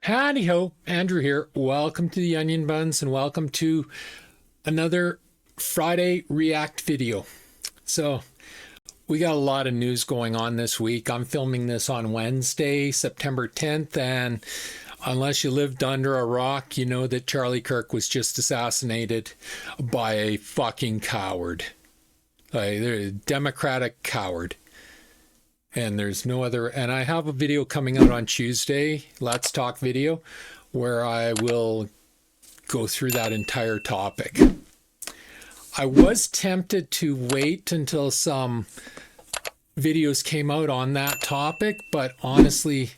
Howdy ho, Andrew here. Welcome to the Onion Buns and welcome to another Friday React video. So, we got a lot of news going on this week. I'm filming this on Wednesday, September 10th, and unless you lived under a rock, you know that Charlie Kirk was just assassinated by a fucking coward. A Democratic coward. And there's no other, and I have a video coming out on Tuesday, Let's Talk video, where I will go through that entire topic. I was tempted to wait until some videos came out on that topic, but honestly,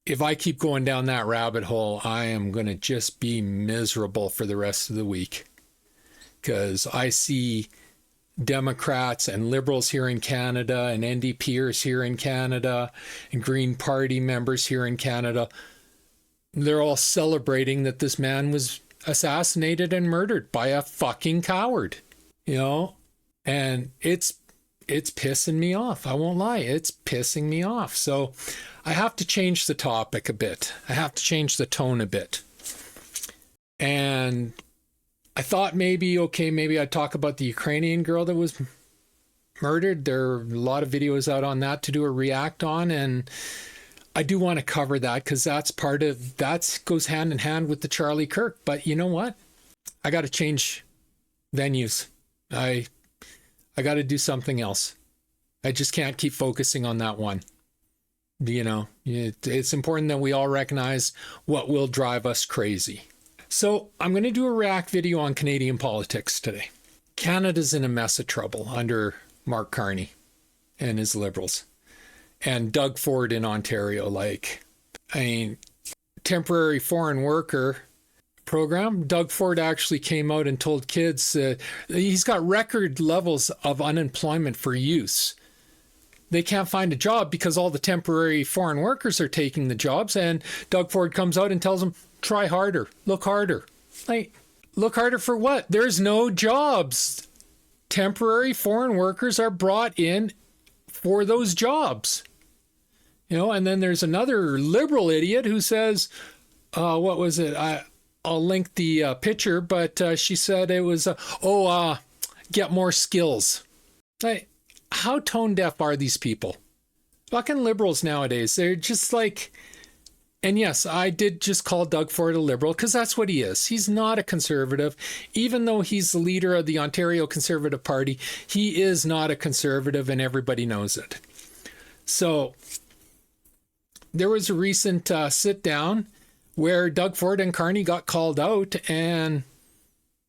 if I keep going down that rabbit hole, I am going to just be miserable for the rest of the week. Because I see Democrats and Liberals here in Canada and NDPers here in Canada and Green Party members here in Canada. They're all celebrating that this man was assassinated and murdered by a fucking coward, and it's pissing me off. I won't lie. It's pissing me off. So I have to change the topic a bit. I have to change the tone a bit. And I thought maybe I'd talk about the Ukrainian girl that was murdered. There are a lot of videos out on that to do a react on, and I do want to cover that because that goes hand in hand with the Charlie Kirk. But you know what? I got to change venues. I got to do something else. I just can't keep focusing on that one. It's important that we all recognize what will drive us crazy. So I'm going to do a react video on Canadian politics today. Canada's in a mess of trouble under Mark Carney and his Liberals. And Doug Ford in Ontario, temporary foreign worker program. Doug Ford actually came out and told kids he's got record levels of unemployment for youths. They can't find a job because all the temporary foreign workers are taking the jobs. And Doug Ford comes out and tells them, try harder, look harder. Look harder for what? There's no jobs. Temporary foreign workers are brought in for those jobs. And then there's another liberal idiot who says, what was it? I'll link the picture, but she said it was, get more skills. How tone deaf are these people? Fucking liberals nowadays. They're just and yes, I did just call Doug Ford a liberal because that's what he is. He's not a conservative. Even though he's the leader of the Ontario Conservative Party, he is not a conservative and everybody knows it. So there was a recent sit down where Doug Ford and Carney got called out, and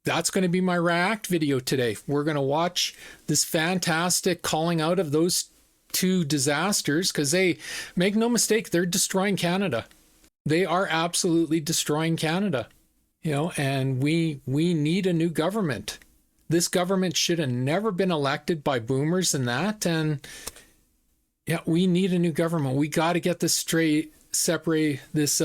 that's going to be my react video today. We're going to watch this fantastic calling out of those two disasters because make no mistake, they're destroying Canada. They are absolutely destroying Canada, and we need a new government. This government should have never been elected by boomers and that. And yeah, we need a new government. We got to get this separate this,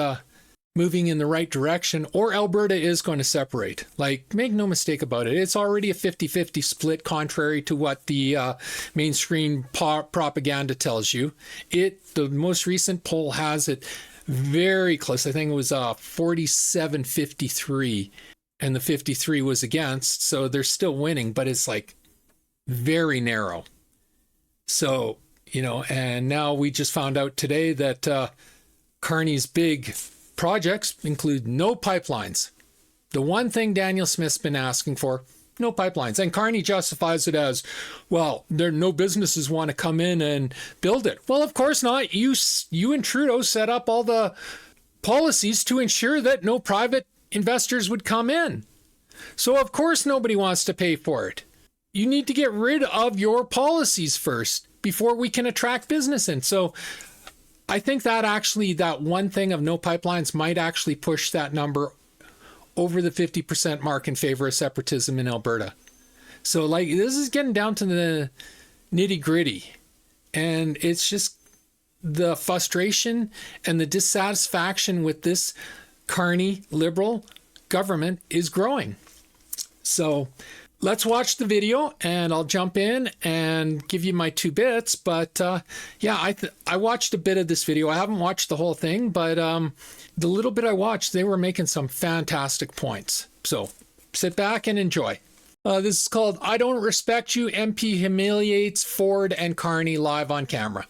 moving in the right direction, or Alberta is going to separate. Make no mistake about it. It's already a 50-50 split, contrary to what the mainstream propaganda tells you. The most recent poll has it very close. I think it was 47-53, and the 53 was against, so they're still winning, but it's very narrow. So, and now we just found out today that Carney's big projects include no pipelines. The one thing Daniel Smith's been asking for, no pipelines. And Carney justifies it as, well, no businesses want to come in and build it. Well, of course not. You and Trudeau set up all the policies to ensure that no private investors would come in. So of course nobody wants to pay for it. You need to get rid of your policies first before we can attract business in. So I think that one thing of no pipelines might actually push that number over the 50% mark in favor of separatism in Alberta. So this is getting down to the nitty gritty. And it's just the frustration and the dissatisfaction with this Carney Liberal government is growing. So let's watch the video and I'll jump in and give you my 2 bits. But yeah, I watched a bit of this video. I haven't watched the whole thing, but the little bit I watched, they were making some fantastic points. So sit back and enjoy. This is called I Don't Respect You. MP humiliates Ford and Carney live on camera.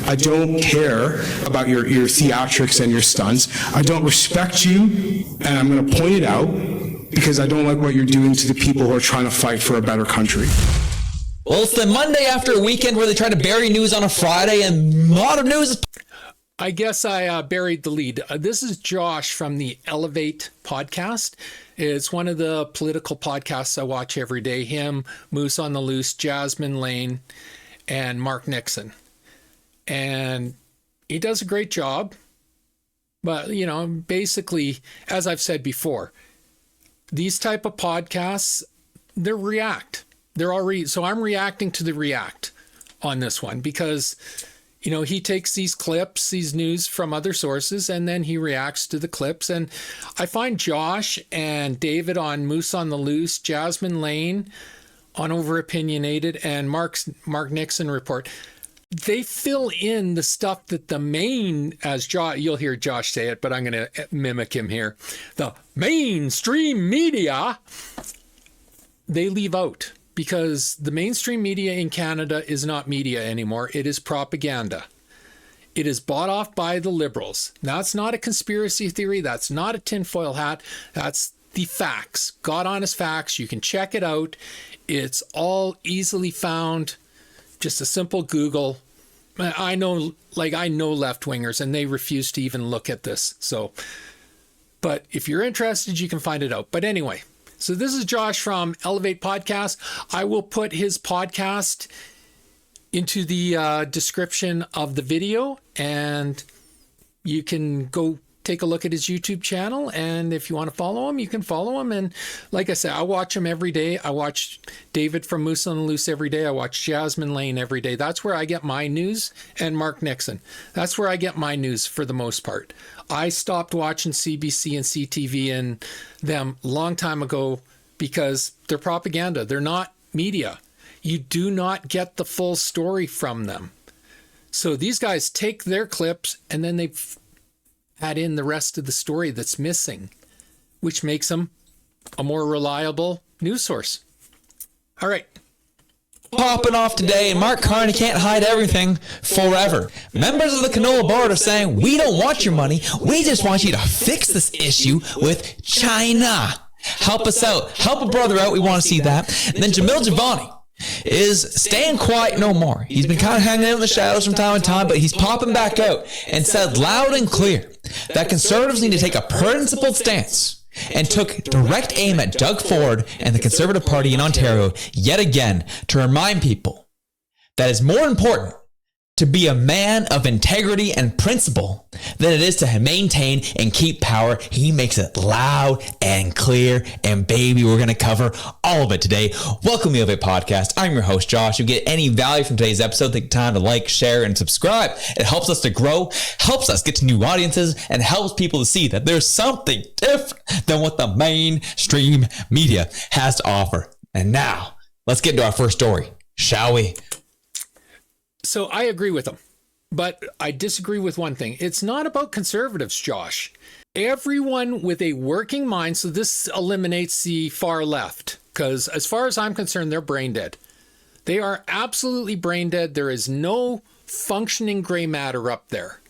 I don't care about your theatrics and your stunts. I don't respect you, and I'm going to point it out because I don't like what you're doing to the people who are trying to fight for a better country. Well, it's the Monday after a weekend where they try to bury news on a Friday, and a lot of news is... I guess I buried the lead. This is Josh from the Elevate podcast. It's one of the political podcasts I watch every day. Him, Moose on the Loose, Jasmine Lane, and Mark Nixon. And he does a great job. But, you know, basically, as I've said before, these type of podcasts, they're react. They're already, so I'm reacting to the react on this one because, you know, he takes these clips, these news from other sources, and then he reacts to the clips. And I find Josh and David on Moose on the Loose, Jasmine Lane on Over Opinionated, and Mark Nixon Report, they fill in the stuff that the main, as you'll hear Josh say it, but I'm going to mimic him here. The mainstream media, they leave out, because the mainstream media in Canada is not media anymore. It is propaganda. It is bought off by the Liberals. That's not a conspiracy theory. That's not a tinfoil hat. That's the facts. God honest facts. You can check it out. It's all easily found. Just a simple Google. I know left-wingers, and they refuse to even look at this. So, but if you're interested, you can find it out. But anyway, so this is Josh from Elevate Podcast. I will put his podcast into the description of the video, and you can go take a look at his YouTube channel. And if you want to follow him, you can follow him. And like I said, I watch him every day. I watch David from Moose on the Loose every day. I watch Jasmine Lane every day. That's where I get my news. And Mark Nixon. That's where I get my news for the most part. I stopped watching CBC and CTV and them a long time ago because they're propaganda. They're not media. You do not get the full story from them. So these guys take their clips and then they add in the rest of the story that's missing, which makes them a more reliable news source. All right. Popping off today, and Mark Carney can't hide everything forever. Members of the Canola Board are saying, we don't want your money. We just want you to fix this issue with China. Help us out. Help a brother out. We want to see that. And then Jamil Javani is staying quiet no more. He's been kind of hanging out in the shadows from time to time, but he's popping back out and said loud and clear that Conservatives need to take a principled stance, and took direct aim at Doug Ford and the Conservative Party in Ontario yet again to remind people that it's more important to be a man of integrity and principle than it is to maintain and keep power. He makes it loud and clear, and baby, we're going to cover all of it today. Welcome to the Elevate Podcast. I'm your host, Josh. You get any value from today's episode, take time to like, share, and subscribe. It helps us to grow, helps us get to new audiences, and helps people to see that there's something different than what the mainstream media has to offer. And now, let's get into our first story, shall we? So I agree with him, but I disagree with one thing. It's not about conservatives, Josh. Everyone with a working mind, so this eliminates the far left, because as far as I'm concerned, they're brain dead. They are absolutely brain dead. There is no functioning gray matter up there.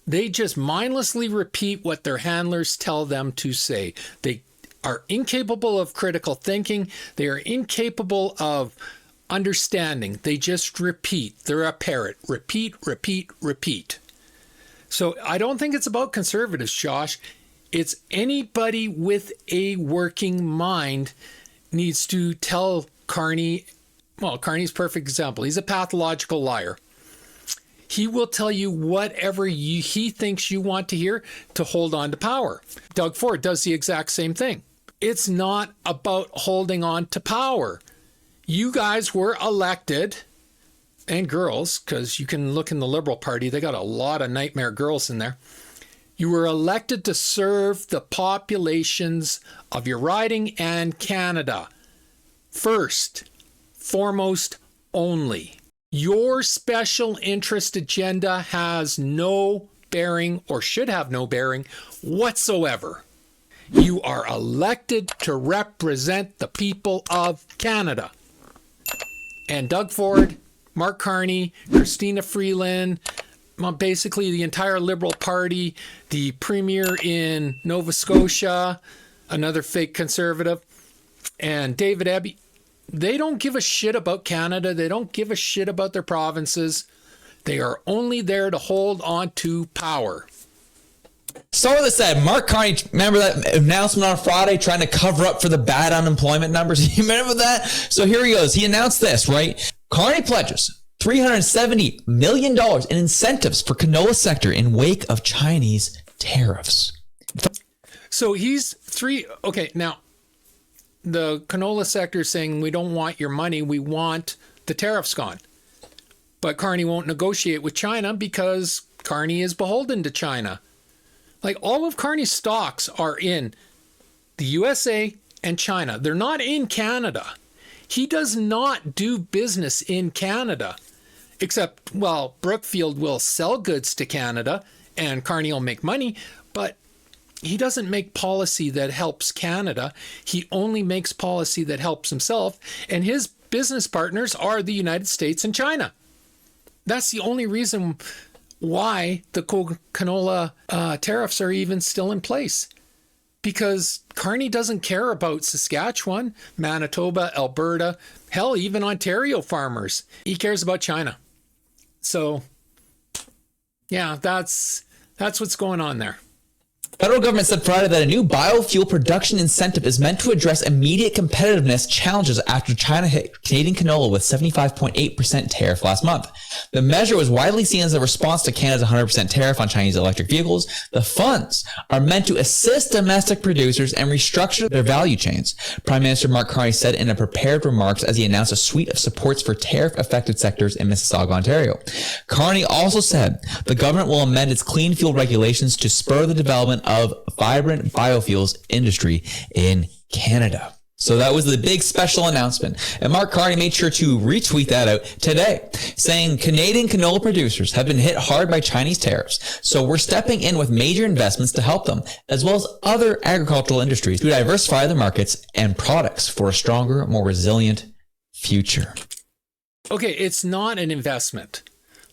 They just mindlessly repeat what their handlers tell them to say. They are incapable of critical thinking. They are incapable of understanding. They just repeat. They're a parrot. Repeat, repeat, repeat. So I don't think it's about conservatives, Josh. It's anybody with a working mind needs to tell Carney. Well, Carney's a perfect example. He's a pathological liar. He will tell you whatever he thinks you want to hear to hold on to power. Doug Ford does the exact same thing. It's not about holding on to power. You guys were elected, and girls, because you can look in the Liberal Party, they got a lot of nightmare girls in there. You were elected to serve the populations of your riding and Canada. first, foremost only. Your special interest agenda has no bearing, or should have no bearing whatsoever. You are elected to represent the people of Canada. And Doug Ford, Mark Carney, Christina Freeland, basically the entire Liberal Party, the Premier in Nova Scotia, another fake conservative, and David Eby, they don't give a shit about Canada. They don't give a shit about their provinces. They are only there to hold on to power. So with that said, Mark Carney, remember that announcement on Friday trying to cover up for the bad unemployment numbers? You remember that? So here he goes. He announced this, right? Carney pledges $370 million in incentives for canola sector in wake of Chinese tariffs. So he's okay, now the canola sector is saying we don't want your money, we want the tariffs gone. But Carney won't negotiate with China because Carney is beholden to China. Like, all of Carney's stocks are in the USA and China. They're not in Canada. He does not do business in Canada, except, well, Brookfield will sell goods to Canada and Carney will make money, but he doesn't make policy that helps Canada. He only makes policy that helps himself, and his business partners are the United States and China. That's the only reason why the canola tariffs are even still in place. Because Carney doesn't care about Saskatchewan, Manitoba, Alberta, hell, even Ontario farmers. He cares about China. So, yeah, that's what's going on there. Federal government said Friday that a new biofuel production incentive is meant to address immediate competitiveness challenges after China hit Canadian canola with 75.8% tariff last month. The measure was widely seen as a response to Canada's 100% tariff on Chinese electric vehicles. The funds are meant to assist domestic producers and restructure their value chains, Prime Minister Mark Carney said in a prepared remarks as he announced a suite of supports for tariff-affected sectors in Mississauga, Ontario. Carney also said the government will amend its clean fuel regulations to spur the development of vibrant biofuels industry in Canada. So that was the big special announcement. And Mark Carney made sure to retweet that out today, saying Canadian canola producers have been hit hard by Chinese tariffs. So we're stepping in with major investments to help them, as well as other agricultural industries, to diversify their markets and products for a stronger, more resilient future. Okay, it's not an investment.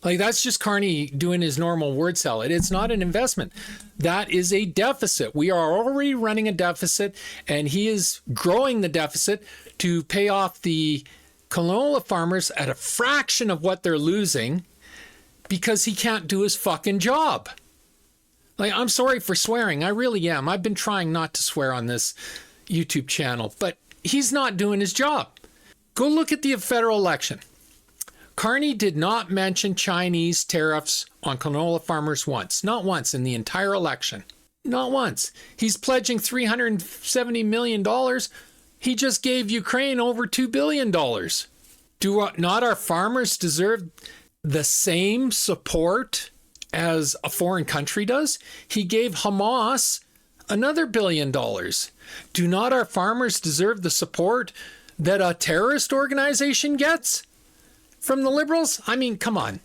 Like, that's just Carney doing his normal word salad. It's not an investment. That is a deficit. We are already running a deficit, and he is growing the deficit to pay off the canola farmers at a fraction of what they're losing because he can't do his fucking job. Like, I'm sorry for swearing. I really am. I've been trying not to swear on this YouTube channel, but he's not doing his job. Go look at the federal election. Carney did not mention Chinese tariffs on canola farmers once. Not once in the entire election. Not once. He's pledging $370 million. He just gave Ukraine over $2 billion. Do not our farmers deserve the same support as a foreign country does? He gave Hamas another $1 billion. Do not our farmers deserve the support that a terrorist organization gets from the Liberals? I mean, come on.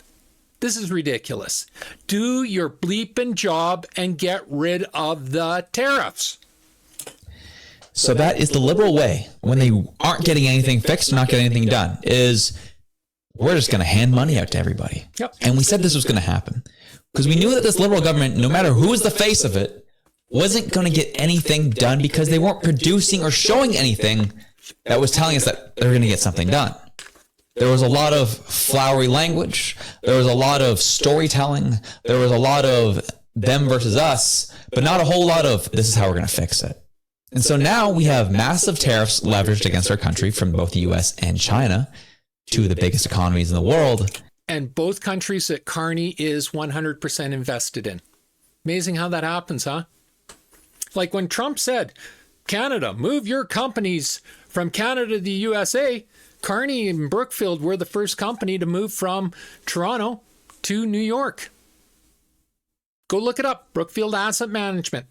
This is ridiculous. Do your bleeping job and get rid of the tariffs. So that is the Liberal way when they aren't getting anything fixed, not getting anything done, is we're just going to hand money out to everybody. Yep. And we said this was going to happen because we knew that this Liberal government, no matter who was the face of it, wasn't going to get anything done because they weren't producing or showing anything that was telling us that they're going to get something done. There was a lot of flowery language. There was a lot of storytelling. There was a lot of them versus us, but not a whole lot of this is how we're going to fix it. And so now we have massive tariffs leveraged against our country from both the US and China, two of the biggest economies in the world. And both countries that Carney is 100% invested in. Amazing how that happens, huh? Like when Trump said, Canada, move your companies from Canada to the USA, Carney and Brookfield were the first company to move from Toronto to New York. Go look it up, Brookfield Asset Management.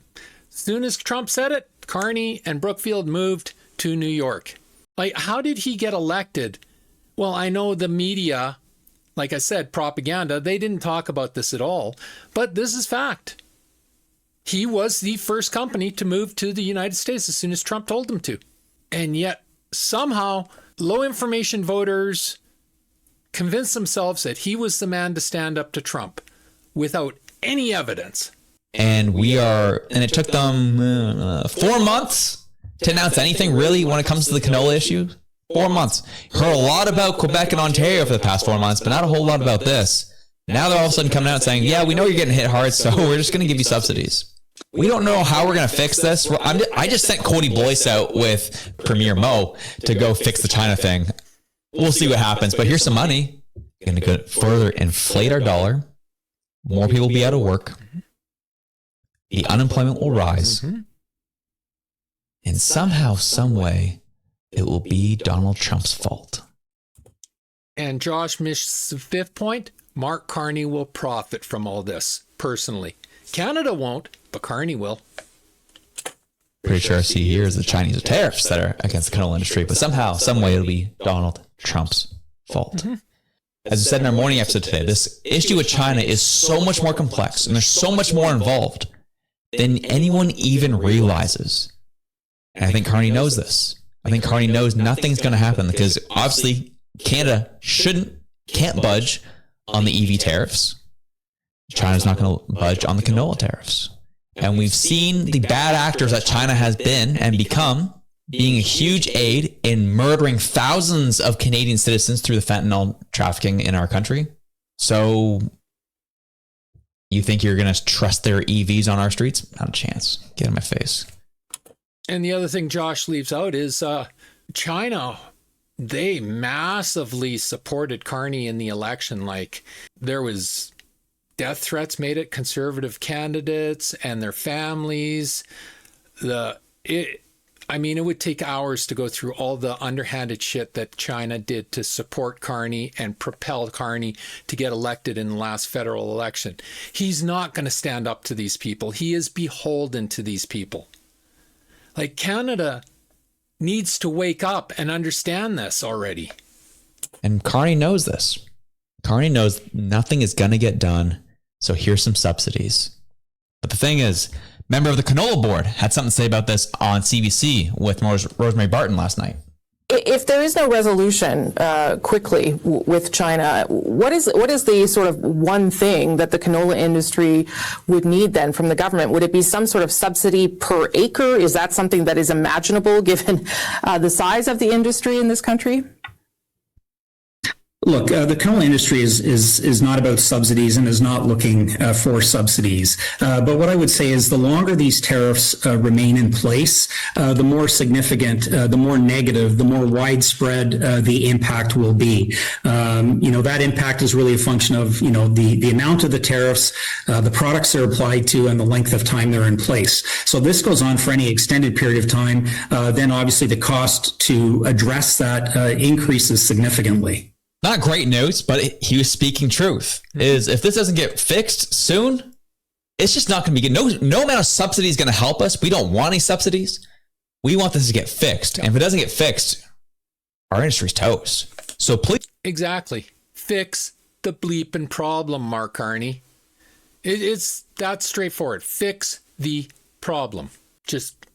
As soon as Trump said it, Carney and Brookfield moved to New York. Like, how did he get elected? Well, I know the media, like I said, propaganda, they didn't talk about this at all, but this is fact. He was the first company to move to the United States as soon as Trump told them to. And yet, somehow, low information voters convinced themselves that he was the man to stand up to Trump without any evidence. And it took them 4 months to announce anything really when it comes to the canola issue. 4 months. Heard a lot about Quebec and Ontario for the past 4 months, but not a whole lot about this. Now they're all of a sudden coming out saying, yeah, we know you're getting hit hard, so we're just going to give you subsidies. We don't know how we're going to fix this. I just sent Cody Blois out with Premier Mo to go fix the China thing. We'll see what happens, but here's some money. Going to go further inflate our dollar. More people will be out of work. The unemployment will rise. And somehow, some way, it will be Donald Trump's fault. And Josh missed the fifth point. Mark Carney will profit from all this, personally. Canada won't, but Carney will. Pretty sure I see here is the Chinese tariffs that are against the canola industry, but somehow, some way, it'll be Donald Trump's fault. As I said in our morning episode today, this issue with China is so much more complex, and there's so much more involved than anyone even realizes. And I think Carney knows this. I think Carney knows nothing's going to happen because obviously Canada can't budge on the EV tariffs. China's not going to budge on the canola tariffs. And we've seen the bad actors that China has been and become being a huge aid in murdering thousands of Canadian citizens through the fentanyl trafficking in our country. So you think you're going to trust their EVs on our streets? Not a chance. Get in my face. And the other thing Josh leaves out is China, they massively supported Carney in the election. Like, there was death threats made at conservative candidates and their families. It would take hours to go through all the underhanded shit that China did to support Carney and propel Carney to get elected in the last federal election. He's not going to stand up to these people. He is beholden to these people. Like, Canada needs to wake up and understand this already. And Carney knows this. Carney knows nothing is going to get done, so here's some subsidies. But the thing is, member of the Canola Board had something to say about this on CBC with Rosemary Barton last night. If there is no resolution quickly with China, what is the sort of one thing that the canola industry would need then from the government? Would it be some sort of subsidy per acre? Is that something that is imaginable given the size of the industry in this country? Look, the canola industry is not about subsidies and is not looking for subsidies. But what I would say is the longer these tariffs remain in place, the more significant, the more negative, the more widespread the impact will be. That impact is really a function of, the amount of the tariffs, the products they're applied to, and the length of time they're in place. So this goes on for any extended period of time. Then obviously the cost to address that increases significantly. Not great news, but he was speaking truth. Is if this doesn't get fixed soon, it's just not going to be good. No amount of subsidy is going to help us. We don't want any subsidies. We want this to get fixed. And if it doesn't get fixed, our industry's toast. So please. Exactly. Fix the bleeping problem, Mark Carney. It's that straightforward. Fix the problem. Just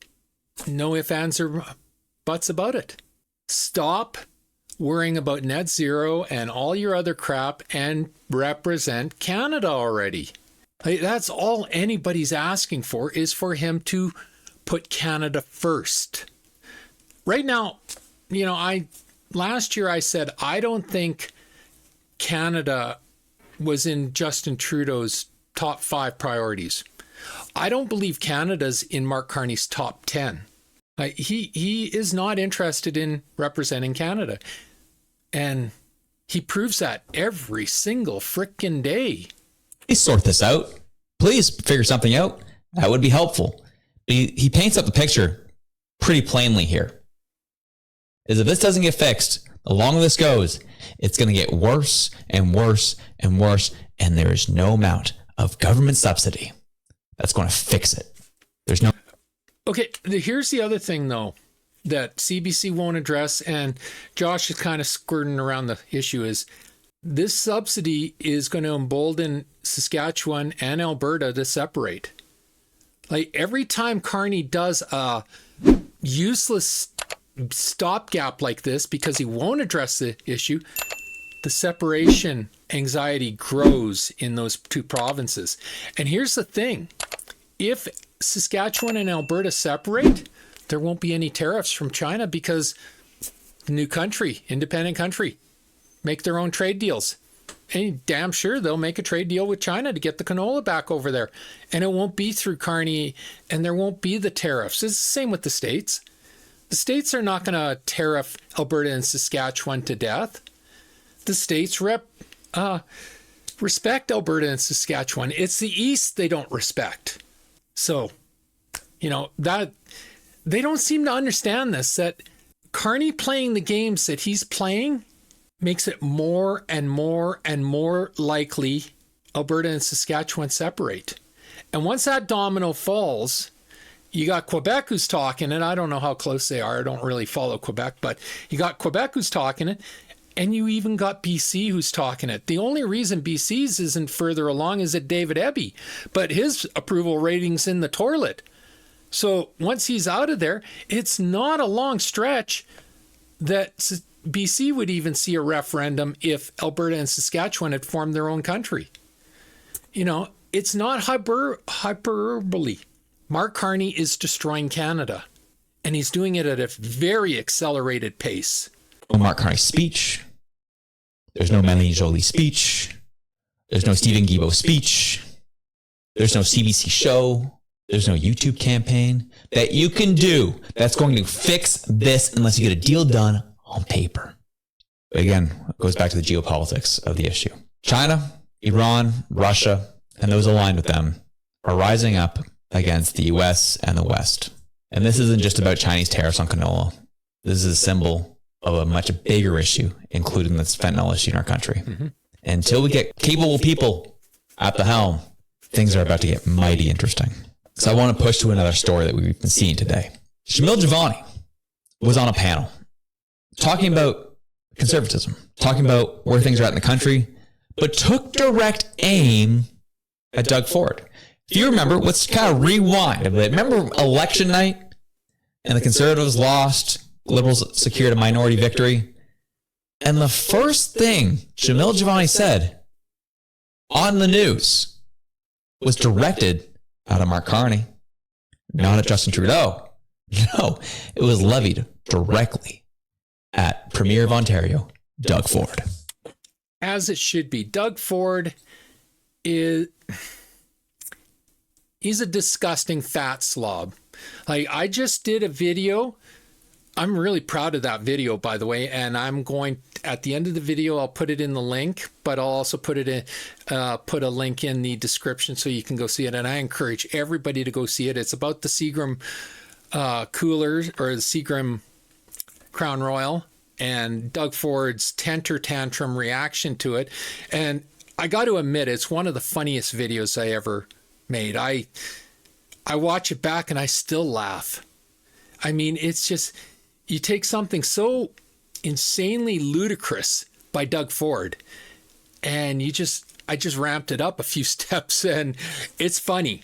no ifs, ands, or buts about it. Stop worrying about net zero and all your other crap and represent Canada already. That's all anybody's asking for, is for him to put Canada first. Right now, last year I said I don't think Canada was in Justin Trudeau's top 5 priorities. I don't believe Canada's in Mark Carney's top 10. He is not interested in representing Canada. And he proves that every single frickin' day. Please sort this out. Please figure something out. That would be helpful. He paints up the picture pretty plainly here. Is if this doesn't get fixed, the longer this goes, it's going to get worse and worse and worse. And there is no amount of government subsidy that's going to fix it. There's no. Okay, here's the other thing, though. that CBC won't address, and Josh is kind of skirting around the issue, is this subsidy is going to embolden Saskatchewan and Alberta to separate. Like every time Carney does a useless stopgap like this because he won't address the issue, the separation anxiety grows in those two provinces. And here's the thing. If Saskatchewan and Alberta separate, there won't be any tariffs from China because the new country, independent country, make their own trade deals. And damn sure they'll make a trade deal with China to get the canola back over there. And it won't be through Carney, and there won't be the tariffs. It's the same with the States. The States are not going to tariff Alberta and Saskatchewan to death. The States respect Alberta and Saskatchewan. It's the East they don't respect. So, that they don't seem to understand this, that Carney playing the games that he's playing makes it more and more and more likely Alberta and Saskatchewan separate. And once that domino falls, you got Quebec who's talking it. I don't know how close they are. I don't really follow Quebec, but you got Quebec who's talking it. And you even got BC who's talking it. The only reason BC's isn't further along is that David Eby, but his approval rating's in the toilet. So once he's out of there, it's not a long stretch that BC would even see a referendum if Alberta and Saskatchewan had formed their own country. It's not hyperbole. Mark Carney is destroying Canada, and he's doing it at a very accelerated pace. Mark Carney's speech. There's no Melanie Jolie speech. There's no Stephen Guilbeault speech. There's no CBC show. There's no YouTube campaign that you can do that's going to fix this unless you get a deal done on paper. But again, it goes back to the geopolitics of the issue. China, Iran, Russia, and those aligned with them are rising up against the US and the West. And this isn't just about Chinese tariffs on canola. This is a symbol of a much bigger issue, including this fentanyl issue in our country. Mm-hmm. Until we get capable people at the helm, things are about to get mighty interesting. So I want to push to another story that we've been seeing today. Shamil Javani was on a panel talking about conservatism, talking about where things are at in the country, but took direct aim at Doug Ford. If you remember, let's kind of rewind a bit. Remember election night and the Conservatives lost, Liberals secured a minority victory. And the first thing Shamil Javani said on the news was directed at Mark Carney, not at Justin Trudeau. No, it was levied directly at Premier of Ontario, Doug Ford. As it should be. Doug Ford he's a disgusting fat slob. Like, I just did a video. I'm really proud of that video, by the way, and I'm going, at the end of the video, I'll put it in the link, but I'll also put a link in the description so you can go see it. And I encourage everybody to go see it. It's about the Seagram coolers, or the Seagram Crown Royal, and Doug Ford's temper tantrum reaction to it. And I got to admit, it's one of the funniest videos I ever made. I watch it back and I still laugh. I mean, it's just, you take something so insanely ludicrous by Doug Ford, and I just ramped it up a few steps, and it's funny.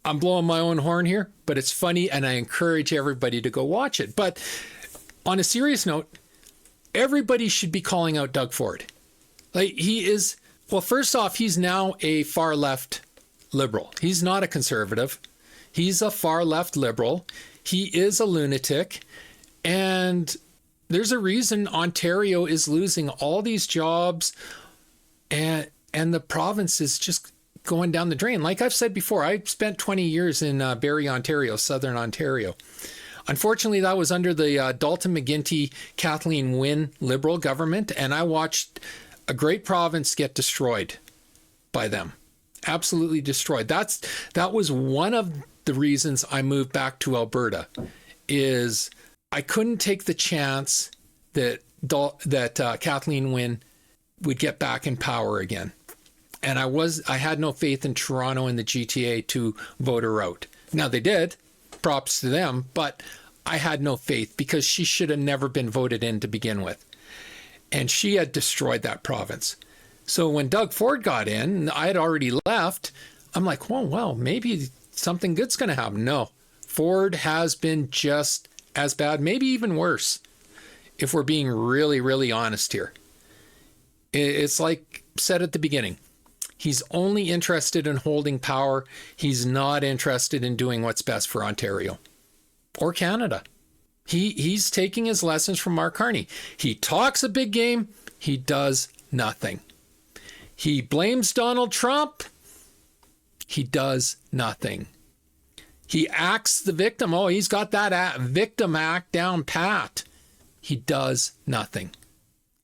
I'm blowing my own horn here, but it's funny, and I encourage everybody to go watch it. But on a serious note, everybody should be calling out Doug Ford. Like, first off, he's now a far left liberal. He's not a conservative. He's a far left liberal. He is a lunatic. And there's a reason Ontario is losing all these jobs, and the province is just going down the drain. Like I've said before, I spent 20 years in Barrie, Ontario, Southern Ontario. Unfortunately, that was under the Dalton McGuinty, Kathleen Wynne Liberal government, and I watched a great province get destroyed by them. Absolutely destroyed. That was one of the reasons I moved back to Alberta, is I couldn't take the chance that Kathleen Wynne would get back in power again. And I had no faith in Toronto and the GTA to vote her out. Now they did, props to them, but I had no faith because she should have never been voted in to begin with. And she had destroyed that province. So when Doug Ford got in, I had already left. I'm like, well, maybe something good's going to happen. No, Ford has been just as bad, maybe even worse, if we're being really, really honest here. It's like said at the beginning. He's only interested in holding power. He's not interested in doing what's best for Ontario or Canada. He's taking his lessons from Mark Carney. He talks a big game. He does nothing. He blames Donald Trump. He does nothing. He acts the victim. Oh, he's got that victim act down pat. He does nothing.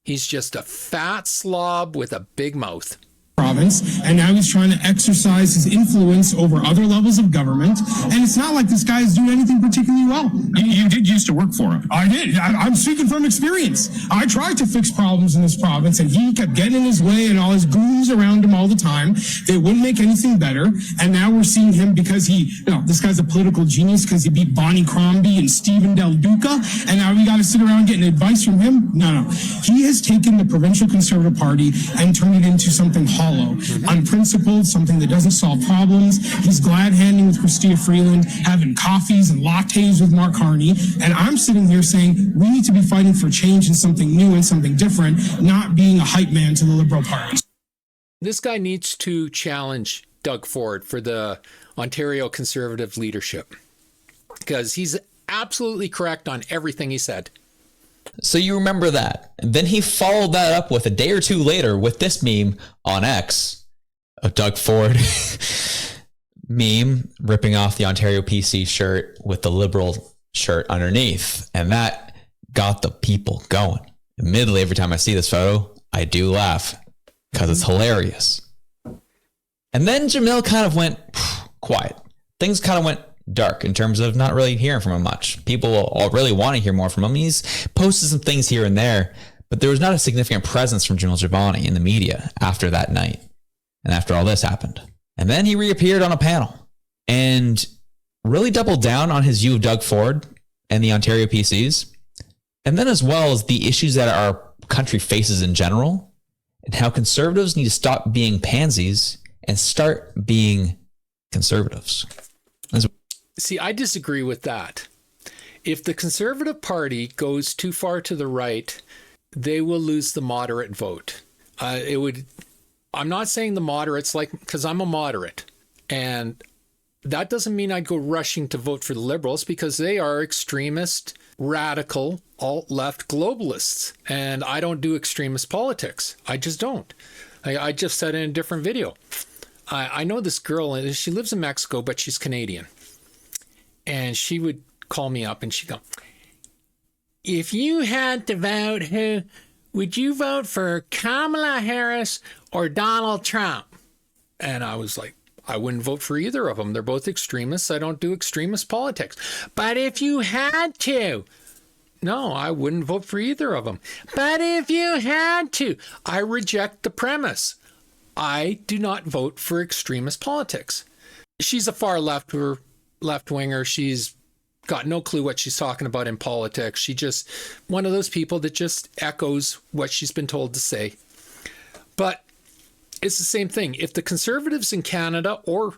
He's just a fat slob with a big mouth. Province, and now he's trying to exercise his influence over other levels of government, and it's not like this guy is doing anything particularly well. You did used to work for him. I did. I'm speaking from experience. I tried to fix problems in this province, and he kept getting in his way, and all his goons around him all the time. They wouldn't make anything better, and now we're seeing him because this guy's a political genius because he beat Bonnie Crombie and Stephen Del Duca, and now we got to sit around getting advice from him? No. He has taken the provincial Conservative Party and turned it into something hollow, unprincipled, something that doesn't solve problems. He's glad handing with Chrystia Freeland, having coffees and lattes with Mark Carney. And I'm sitting here saying we need to be fighting for change and something new and something different, not being a hype man to the Liberal Party. This guy needs to challenge Doug Ford for the Ontario Conservative leadership because he's absolutely correct on everything he said. So you remember that. And then he followed that up with a day or two later with this meme on X, a Doug Ford meme ripping off the Ontario PC shirt with the Liberal shirt underneath. And that got the people going. Admittedly, every time I see this photo, I do laugh because it's hilarious. And then Jamil kind of went quiet. Things kind of went dark in terms of not really hearing from him much. People all really want to hear more from him. He's posted some things here and there, but there was not a significant presence from Jamil Jabani in the media after that night and after all this happened. And then he reappeared on a panel and really doubled down on his view of Doug Ford and the Ontario PCs, and then as well as the issues that our country faces in general and how conservatives need to stop being pansies and start being conservatives. See, I disagree with that. If the Conservative Party goes too far to the right, they will lose the moderate vote. I'm not saying the moderates, because I'm a moderate, and that doesn't mean I'd go rushing to vote for the Liberals because they are extremist, radical, alt-left globalists, and I don't do extremist politics. I just don't. I just said in a different video. I know this girl, and she lives in Mexico, but she's Canadian. And she would call me up and she'd go, if you had to vote, who would you vote for, Kamala Harris or Donald Trump? And I was like, I wouldn't vote for either of them. They're both extremists. I don't do extremist politics. But if you had to, no, I wouldn't vote for either of them. But if you had to, I reject the premise. I do not vote for extremist politics. She's a far left-winger. She's got no clue what she's talking about in politics. She just one of those people that just echoes what she's been told to say. But it's the same thing. If the Conservatives in Canada or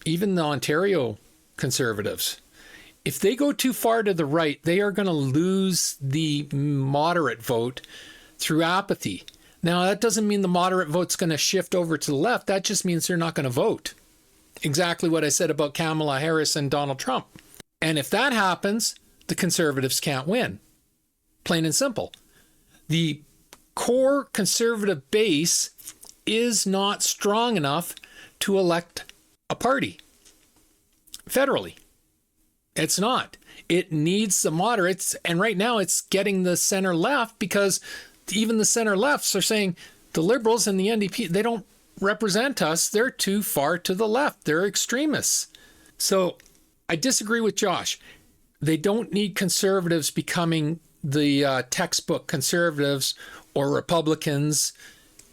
even the Ontario Conservatives, if they go too far to the right, they are going to lose the moderate vote through apathy. Now, that doesn't mean the moderate vote's going to shift over to the left. That just means they're not going to vote. Exactly what I said about Kamala Harris and Donald Trump. And if that happens, the Conservatives can't win. Plain and simple. The core Conservative base is not strong enough to elect a party federally. It's not. It needs the moderates. And right now it's getting the center left because even the center lefts are saying the Liberals and the NDP, they don't represent us. They're too far to the left. They're extremists. So I disagree with Josh. They don't need conservatives becoming the textbook conservatives or Republicans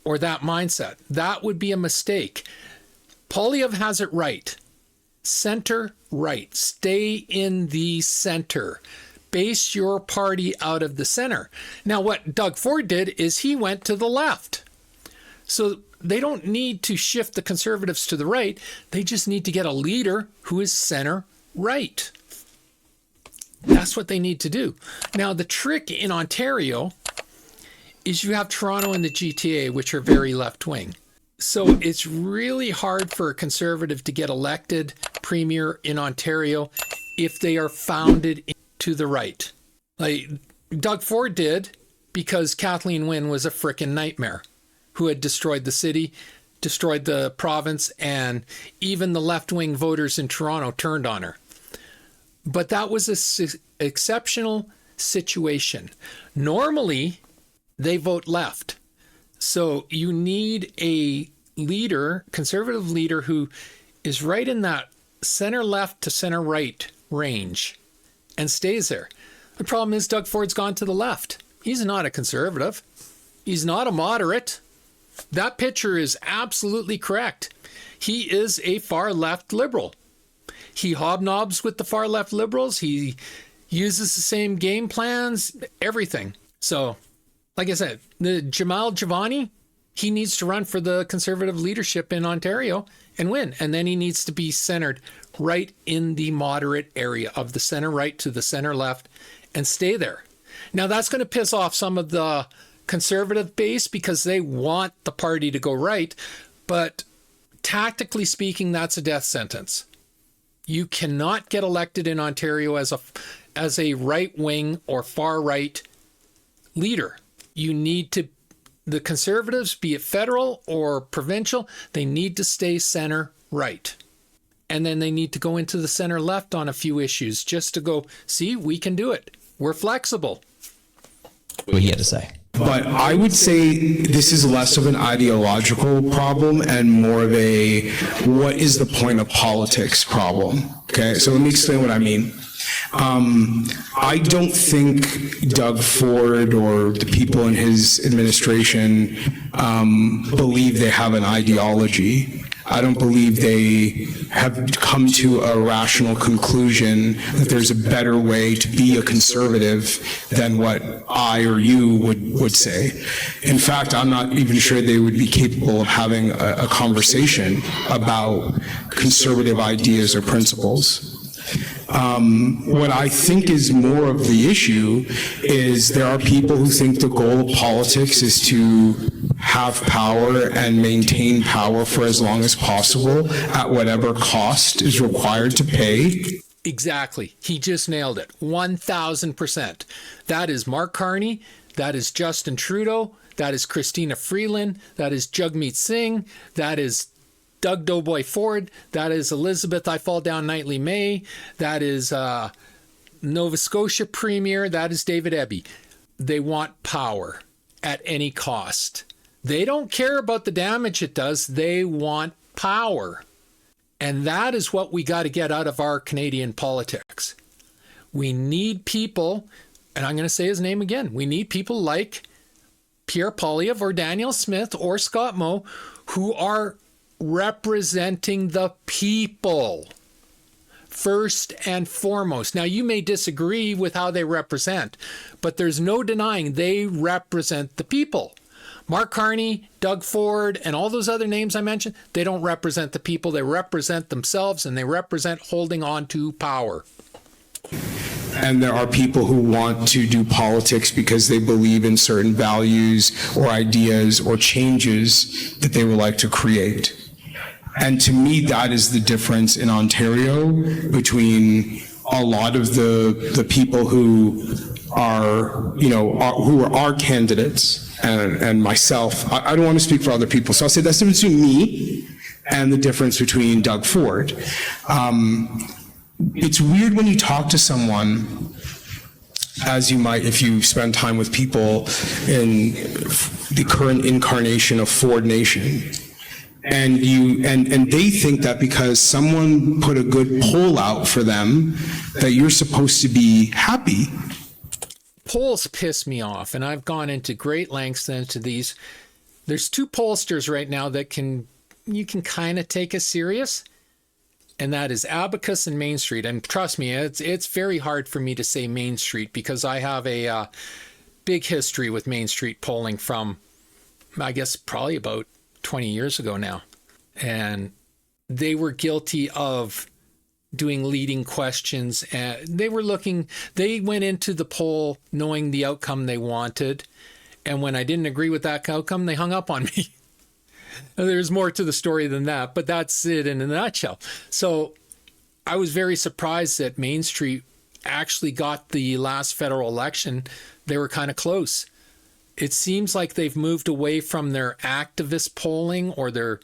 or that mindset. That would be a mistake. Poilievre has it right. center right. Stay in the center. Base your party out of the center. Now, what Doug Ford did is he went to the left. So they don't need to shift the Conservatives to the right. They just need to get a leader who is center right. That's what they need to do. Now, the trick in Ontario is you have Toronto and the GTA, which are very left-wing. So it's really hard for a Conservative to get elected premier in Ontario if they are founded to the right. Like Doug Ford did, because Kathleen Wynne was a frickin' nightmare who had destroyed the city, destroyed the province, and even the left-wing voters in Toronto turned on her. But that was an exceptional situation. Normally, they vote left. So you need a leader, conservative leader, who is right in that center left to center right range and stays there. The problem is Doug Ford's gone to the left. He's not a conservative. He's not a moderate. That picture is absolutely correct. He is a far left liberal. He hobnobs with the far left liberals. He uses the same game plans, everything. So, like I said, the Jamal Giovanni, he needs to run for the conservative leadership in Ontario and win. And then he needs to be centered right in the moderate area of the center right to the center left and stay there. Now, that's going to piss off some of the conservative base because they want the party to go right. But tactically speaking, that's a death sentence. You cannot get elected in Ontario as a right-wing or far-right leader. You need to, the Conservatives, be it federal or provincial, they need to stay center right. And then they need to go into the center left on a few issues just to go, see, we can do it. We're flexible. What he had to say. But I would say this is less of an ideological problem and more of a what is the point of politics problem. Okay, so let me explain what I mean. I don't think Doug Ford or the people in his administration believe they have an ideology. I don't believe they have come to a rational conclusion that there's a better way to be a conservative than what I or you would say. In fact, I'm not even sure they would be capable of having a conversation about conservative ideas or principles. What I think is more of the issue is there are people who think the goal of politics is to have power and maintain power for as long as possible at whatever cost is required to pay. Exactly. He just nailed it. 1,000%. That is Mark Carney. That is Justin Trudeau. That is Christina Freeland. That is Jagmeet Singh. That is Doug Doughboy Ford. That is Elizabeth I Fall Down Nightly May. That is Nova Scotia Premier. That is David Eby. They want power at any cost. They don't care about the damage it does. They want power. And that is what we got to get out of our Canadian politics. We need people, and I'm going to say his name again, we need people like Pierre Poilievre or Daniel Smith or Scott Moe who are representing the people first and foremost. Now, you may disagree with how they represent, but there's no denying they represent the people. Mark Carney, Doug Ford, and all those other names I mentioned, they don't represent the people. They represent themselves, and they represent holding on to power. And there are people who want to do politics because they believe in certain values or ideas or changes that they would like to create. And to me, that is the difference in Ontario between a lot of the people who are, who are our candidates and myself. I don't want to speak for other people. So I'll say that's the difference between me and the difference between Doug Ford. It's weird when you talk to someone, as you might if you spend time with people in the current incarnation of Ford Nation. And they think that because someone put a good poll out for them, that you're supposed to be happy. Polls piss me off, and I've gone into great lengths into these. There's two pollsters right now that you can kind of take as serious. and that is Abacus and Main Street. And trust me, it's very hard for me to say Main Street because I have a big history with Main Street polling from, I guess, probably about 20 years ago now. And they were guilty of doing leading questions. And they went into the poll knowing the outcome they wanted. And when I didn't agree with that outcome, they hung up on me. There's more to the story than that, but that's it in a nutshell. So I was very surprised that Main Street actually got the last federal election. They were kind of close. It seems like they've moved away from their activist polling or their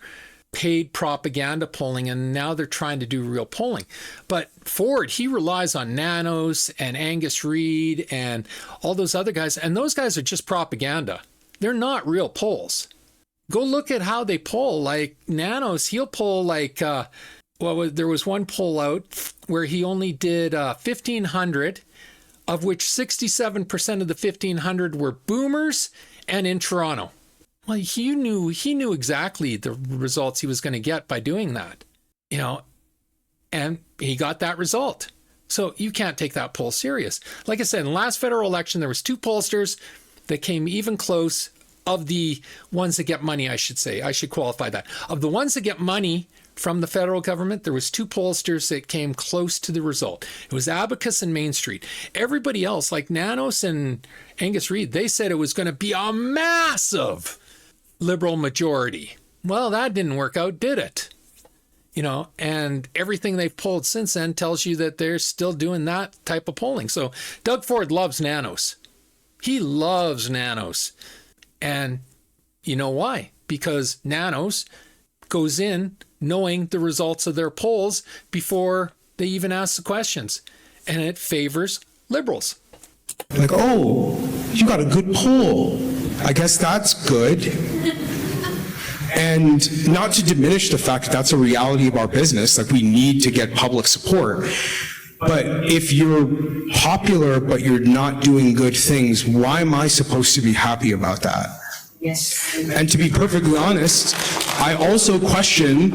paid propaganda polling, and now they're trying to do real polling. But Ford, he relies on Nanos and Angus Reid and all those other guys, and those guys are just propaganda. They're not real polls. Go look at how they poll. Like Nanos, he'll poll like, there was one poll out where he only did 1,500, of which 67% of the 1,500 were boomers and in Toronto. Well, he knew exactly the results he was going to get by doing that, and he got that result. So you can't take that poll serious. Like I said, in the last federal election, there was 2 pollsters that came even close. Of the ones that get money, I should say, I should qualify that. Of the ones that get money from the federal government, there was 2 pollsters that came close to the result. It was Abacus and Main Street. Everybody else, like Nanos and Angus Reid, they said it was going to be a massive Liberal majority. Well, that didn't work out, did it? And everything they've polled since then tells you that they're still doing that type of polling. So Doug Ford loves Nanos. He loves Nanos. And you know why? Because Nanos goes in knowing the results of their polls before they even ask the questions. And it favors Liberals. Like, oh, you got a good poll. I guess that's good. And not to diminish the fact that that's a reality of our business, like we need to get public support. But if you're popular but you're not doing good things, why am I supposed to be happy about that? Yes. And to be perfectly honest, I also question,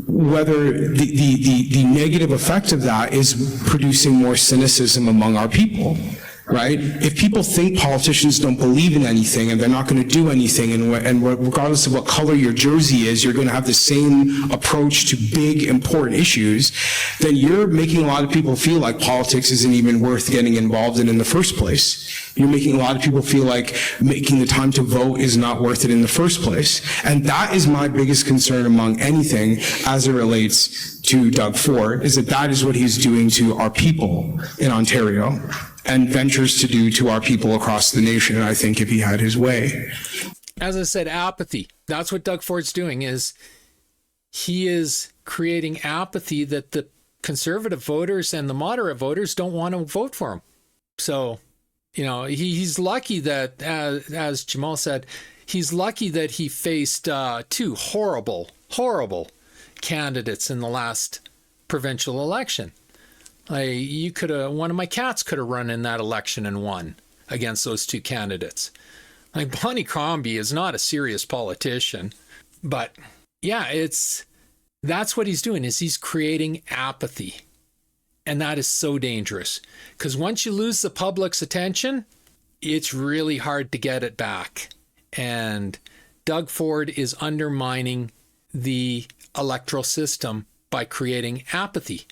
whether the negative effect of that is producing more cynicism among our people. Right? If people think politicians don't believe in anything and they're not going to do anything, and regardless of what color your jersey is, you're going to have the same approach to big, important issues, then you're making a lot of people feel like politics isn't even worth getting involved in the first place. You're making a lot of people feel like making the time to vote is not worth it in the first place. And that is my biggest concern among anything as it relates to Doug Ford, is that is what he's doing to our people in Ontario, and ventures to do to our people across the nation, I think, if he had his way. As I said, apathy. That's what Doug Ford's doing, is he is creating apathy that the conservative voters and the moderate voters don't want to vote for him. So, he's lucky that, as Jamal said, he's lucky that he faced 2 horrible candidates in the last provincial election. One of my cats could have run in that election and won against those 2 candidates. Bonnie Crombie is not a serious politician, but yeah, that's what he's doing, is he's creating apathy. And that is so dangerous, because once you lose the public's attention, it's really hard to get it back. And Doug Ford is undermining the electoral system by creating apathy.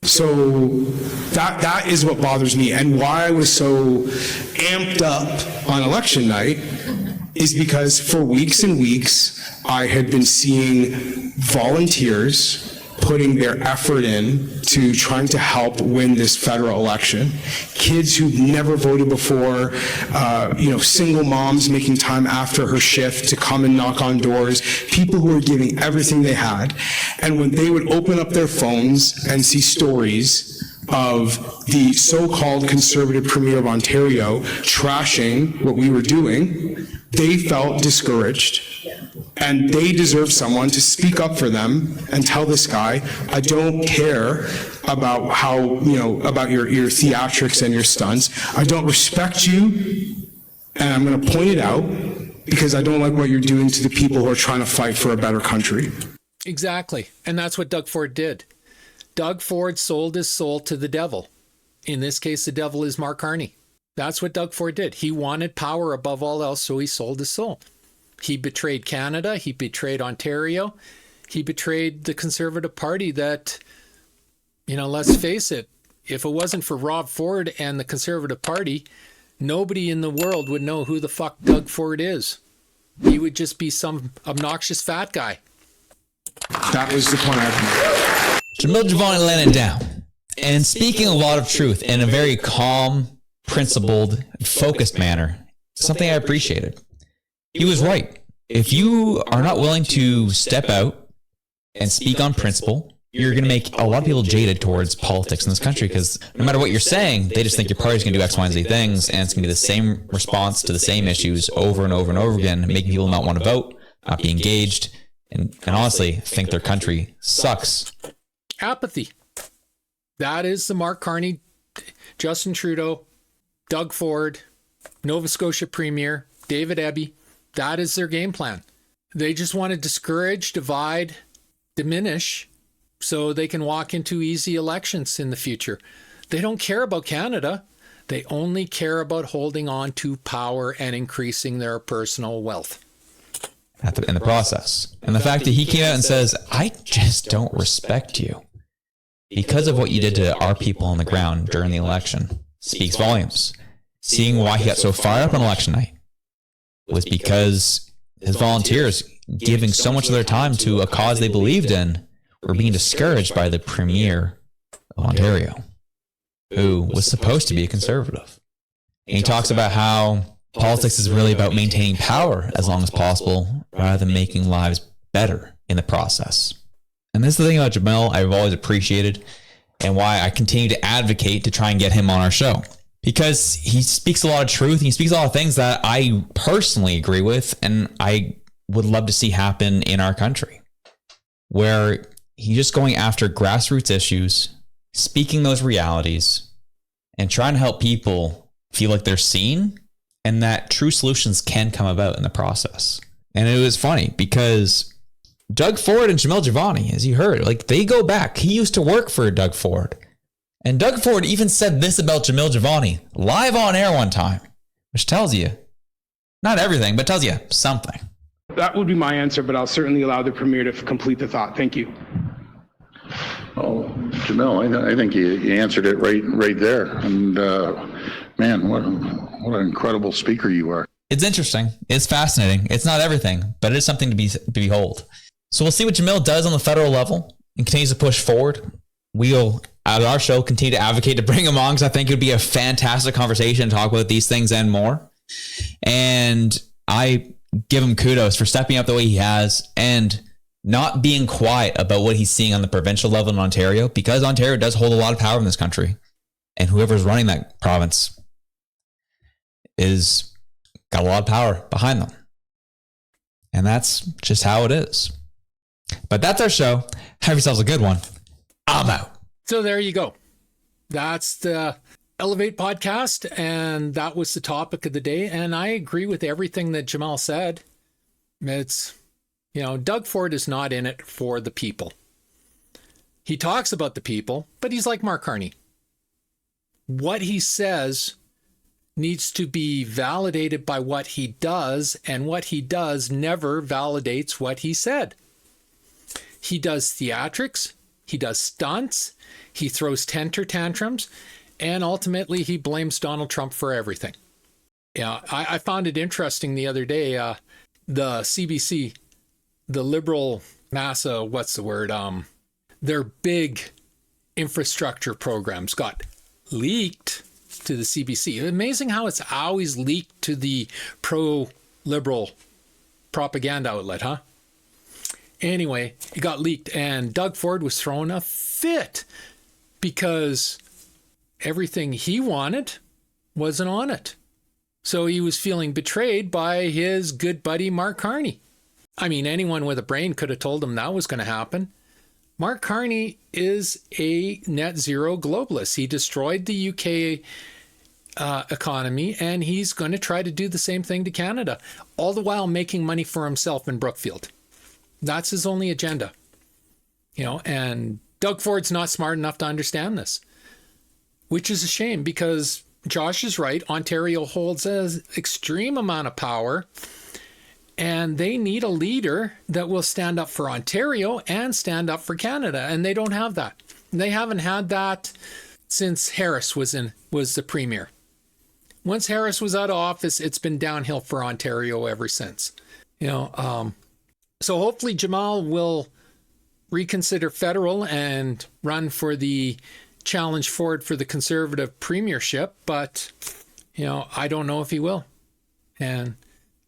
So that is what bothers me, and why I was so amped up on election night is because for weeks and weeks I had been seeing volunteers putting their effort in to trying to help win this federal election. Kids who've never voted before, single moms making time after her shift to come and knock on doors, people who are giving everything they had. And when they would open up their phones and see stories of the so-called conservative premier of Ontario trashing what we were doing, they felt discouraged. And they deserve someone to speak up for them and tell this guy, I don't care about about your theatrics and your stunts. I don't respect you, and I'm going to point it out because I don't like what you're doing to the people who are trying to fight for a better country. Exactly. And that's what Doug Ford did. Doug Ford sold his soul to the devil. In this case, the devil is Mark Carney. That's what Doug Ford did. He wanted power above all else, so he sold his soul. He betrayed Canada. He betrayed Ontario. He betrayed the Conservative Party that, let's face it, if it wasn't for Rob Ford and the Conservative Party, nobody in the world would know who the fuck Doug Ford is. He would just be some obnoxious fat guy. That was the point I made. Jamil Jivani laying it down and speaking a lot of truth in a very calm, principled, focused manner. Something I appreciated. He was right. If you are not willing to step out and speak on principle, you're going to make a lot of people jaded towards politics in this country, because no matter what you're saying, they just think your party's going to do X, Y, and Z things, and it's going to be the same response to the same issues over and over and over again, making people not want to vote, not be engaged, and honestly think their country sucks. Apathy. That is the Mark Carney, Justin Trudeau, Doug Ford, Nova Scotia Premier, David Eby. That is their game plan. They just want to discourage, divide, diminish, so they can walk into easy elections in the future. They don't care about Canada. They only care about holding on to power and increasing their personal wealth. In the process. And the fact that he came out and says, I just don't respect you because of what you did to our people on the ground during the election, speaks volumes. Seeing why he got so fired up on election night was because his volunteers giving so much of their time to a cause they believed in were being discouraged by the Premier of Ontario, who was supposed to be a conservative. And he talks about how politics is really about maintaining power as long as possible rather than making lives better in the process. And this is the thing about Jamil I've always appreciated, and why I continue to advocate to try and get him on our show. Because he speaks a lot of truth, and he speaks a lot of things that I personally agree with, and I would love to see happen in our country, where he's just going after grassroots issues, speaking those realities, and trying to help people feel like they're seen and that true solutions can come about in the process. And it was funny because Doug Ford and Jamil Jivani, as you heard, they go back. He used to work for Doug Ford. And Doug Ford even said this about Jamil Jivani live on air one time, which tells you, not everything, but tells you something. That would be my answer, but I'll certainly allow the Premier to complete the thought. Thank you. Oh, Jamil, I think you answered it right there. And man, what an incredible speaker you are. It's interesting. It's fascinating. It's not everything, but it is something to behold. So we'll see what Jamil does on the federal level and continues to push forward. We'll, at our show, continue to advocate to bring him on, because I think it would be a fantastic conversation to talk about these things and more. And I give him kudos for stepping up the way he has and not being quiet about what he's seeing on the provincial level in Ontario, because Ontario does hold a lot of power in this country. And whoever's running that province is got a lot of power behind them. And that's just how it is. But that's our show. Have yourselves a good one. I'm out. So there you go. That's the Elevate podcast, and that was the topic of the day. And I agree with everything that Jamal said. It's, Doug Ford is not in it for the people. He talks about the people, but he's like Mark Carney. What he says needs to be validated by what he does, and what he does never validates what he said. He does theatrics, he does stunts, he throws temper tantrums, and ultimately he blames Donald Trump for everything. Yeah, I found it interesting the other day, the CBC, the liberal massa, their big infrastructure programs got leaked to the CBC. Amazing how it's always leaked to the pro-liberal propaganda outlet, huh? Anyway, it got leaked, and Doug Ford was throwing a fit because everything he wanted wasn't on it. So he was feeling betrayed by his good buddy Mark Carney. I mean, anyone with a brain could have told him that was going to happen. Mark Carney is a net zero globalist. He destroyed the UK economy, and he's going to try to do the same thing to Canada, all the while making money for himself in Brookfield. That's his only agenda. And Doug Ford's not smart enough to understand this, which is a shame, because Josh is right. Ontario holds an extreme amount of power, and they need a leader that will stand up for Ontario and stand up for Canada, and they don't have that. They haven't had that since Harris was the premier. Once Harris was out of office, it's been downhill for Ontario ever since. So hopefully Jamal will reconsider federal and run for the challenge Ford for the Conservative premiership, but I don't know if he will. And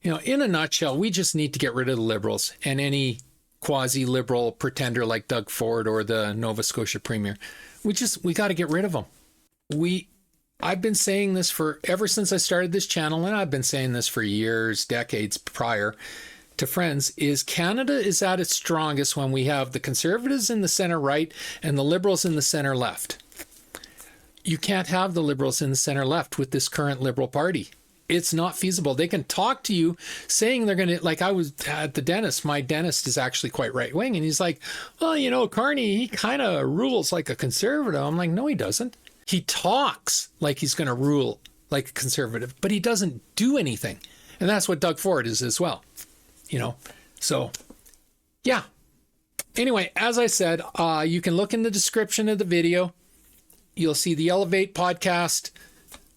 in a nutshell, we just need to get rid of the Liberals and any quasi-liberal pretender like Doug Ford or the Nova Scotia premier. We got to get rid of them. I've been saying this ever since I started this channel, and I've been saying this for years, decades prior to friends, is Canada is at its strongest when we have the Conservatives in the center right and the Liberals in the center left. You can't have the Liberals in the center left with this current Liberal Party. It's not feasible. They can talk to you saying they're going to, like I was at the dentist. My dentist is actually quite right wing. And he's like, well, Carney, he kind of rules like a conservative. I'm like, no, he doesn't. He talks like he's going to rule like a conservative, but he doesn't do anything. And that's what Doug Ford is as well. So yeah. Anyway, as I said, you can look in the description of the video. You'll see the Elevate podcast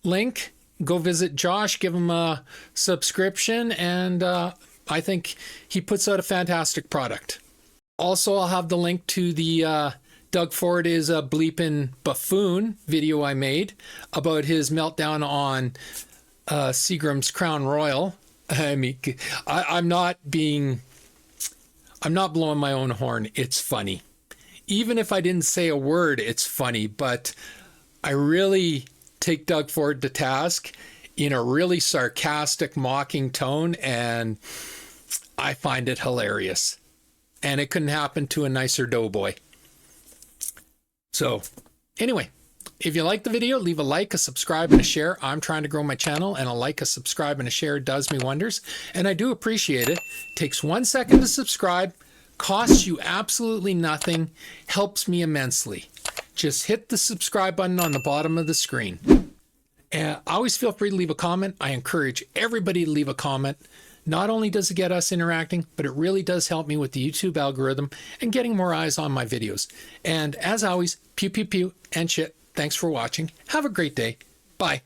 link. Go visit Josh, give him a subscription, and I think he puts out a fantastic product. Also, I'll have the link to the Doug Ford is a bleeping buffoon video I made about his meltdown on Seagram's Crown Royal. I mean, I'm not blowing my own horn. It's funny. Even if I didn't say a word, it's funny, but I really take Doug Ford to task in a really sarcastic, mocking tone, and I find it hilarious. And it couldn't happen to a nicer doughboy. So, anyway, if you like the video, leave a like, a subscribe, and a share. I'm trying to grow my channel, and a like, a subscribe, and a share does me wonders. And I do appreciate it. Takes 1 second to subscribe, costs you absolutely nothing, helps me immensely. Just hit the subscribe button on the bottom of the screen. And always feel free to leave a comment. I encourage everybody to leave a comment. Not only does it get us interacting, but it really does help me with the YouTube algorithm and getting more eyes on my videos. And as always, pew, pew, pew, and shit. Thanks for watching. Have a great day. Bye.